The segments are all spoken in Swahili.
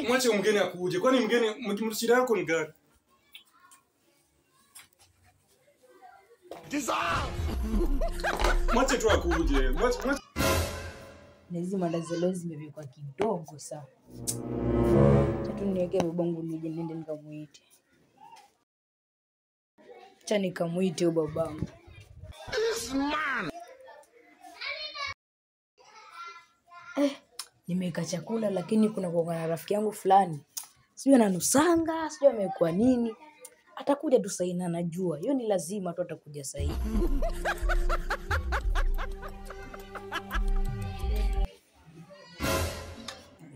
Mwache mgeni akuje. Kwani mgeni shida yako ni gani? Mwache tu akuje. Mwache. Hizi mandazi leo zimepikwa kidogo sana. Tatu niweke babangu nije nende nikamuite. Acha nikamuite babangu. This man. Nimeka chakula lakini kuna na rafiki yangu fulani. Sijui ananusanga, sijui amekuwa nini. Atakuja tu sahi na najua. Hiyo ni lazima tu atakuja sahi.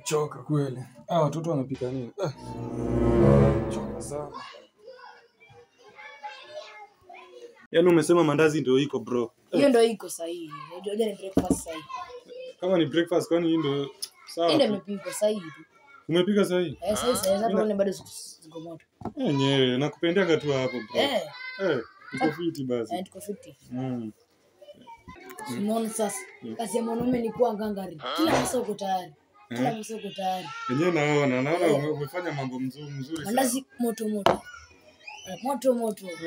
Choka kweli. Watoto wanapika nini? Choka sana. Yaani umesema mandazi ndio iko bro. Hiyo ndio iko sahihi. Unajua ni breakfast sahihi. Kama ni breakfast kwani hii ndio sawa? Ndio imepikwa sahihi tu. Umepika sahihi? Sasa hapo ni bado ziko moto. Yenyewe nakupendaga tu hapo bro. Uko fiti basi. Tuko fiti. Unaona sasa. Kazi ya mwanaume ni kuwa ngangari. Kila msa uko tayari. Yenyewe naona umefanya mambo mzuri sana. Mandazi moto.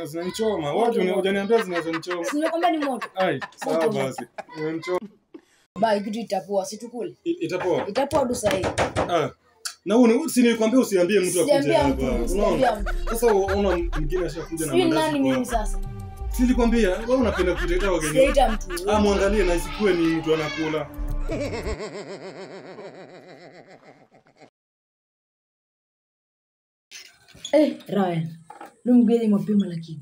Zinanichoma. Wote hujaniambia zinazonichoma. Nimekwambia ni moto. Sawa basi. Umenichoma. Kitu itapoa, si tukule. Itapoa. Itapoa tu sahihi. Na nilikwambia usiambie mtu akuje hapa. Unaona? Sasa unaona mwingine ashakuja na mandazi. Nani mimi sasa? Nilikwambia wewe unapenda kutetea wageni. Siita mtu. Muangalie na isikue ni mtu anakula. Ryan. Mgeni mapema lakini.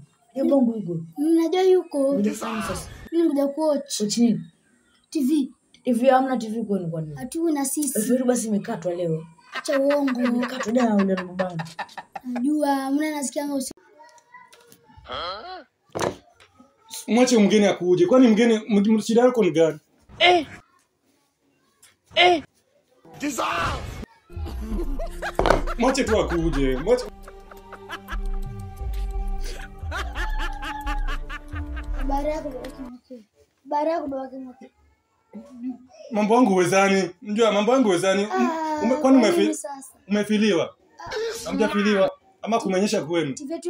Bongo yuko. Unajua yuko. Sasa. Ngoja kuwatch. Watch nini? TV hamna TV kwenu kwa nini? Hatu na sisi. Sasa basi imekatwa leo. Acha uongo. Imekatwa jana ule babangu. Najua mna nasikianga usiku. Mwache mgeni akuje. Kwani mgeni shida yako ni gani? Mwache tu akuje. Habari yako baba yako. Mambo yangu uwezani. Unajua mambo yangu uwezani. Kwani umefiliwa? Hamjafiliwa ama kumenyesha kwenu? TV yetu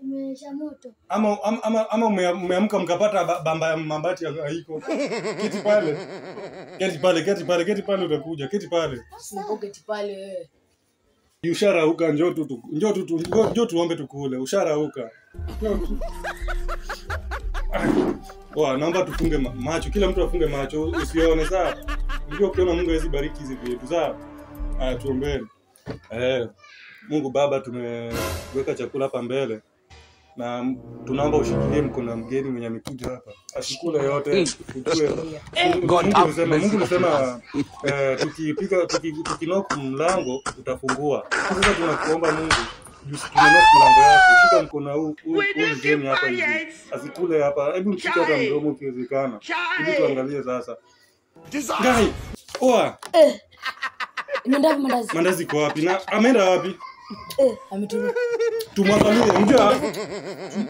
imesha moto. Ama umeamka mkapata mabati haiko. Keti pale utakuja. Keti pale. Keti pale wewe. Usharauka njoo tuombe tukule. Usharauka. Naomba tufunge macho. Kila mtu afunge macho usione sawa. Unajua ukiona Mungu hawezi bariki hizi vitu sawa. Tuombeni. Mungu Baba, tumeweka chakula hapa mbele na tunaomba ushikilie mkono mgeni mwenye amekuja hapa. Asikule yote. Mungu anasema tukinoka mlango utafungua. Sasa tunakuomba Mungu tunainoka mlango yako. Shika mkono huu mgeni hapa hivi. Asikule hapa. Hebu mshike hata mdomo ikiwezekana. Ili tuangalie sasa. Gai. Imeenda mandazi kwa wapi? Na ameenda wapi? Ametoroka. Tumwangalie, unajua?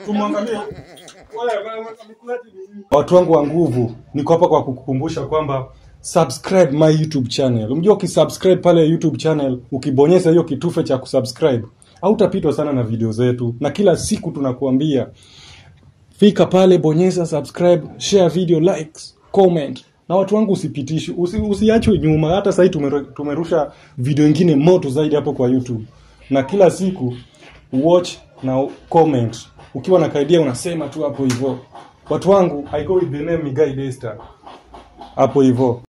Tumwangalie. Watu wangu wa nguvu, niko hapa kwa kukukumbusha kwamba subscribe my YouTube channel. Unajua ukisubscribe pale YouTube channel, ukibonyeza hiyo kitufe cha kusubscribe, hautapitwa sana na video zetu. Na kila siku tunakuambia fika pale, bonyeza subscribe, share video, likes, comment. Na watu wangu usipitishi, usiachwe nyuma. Hata sasa tumerusha video nyingine moto zaidi hapo kwa YouTube. Na kila siku watch na comment. Ukiwa na idea unasema tu hapo hivyo. Watu wangu, I go with the name Migai Desta. Hapo hivyo.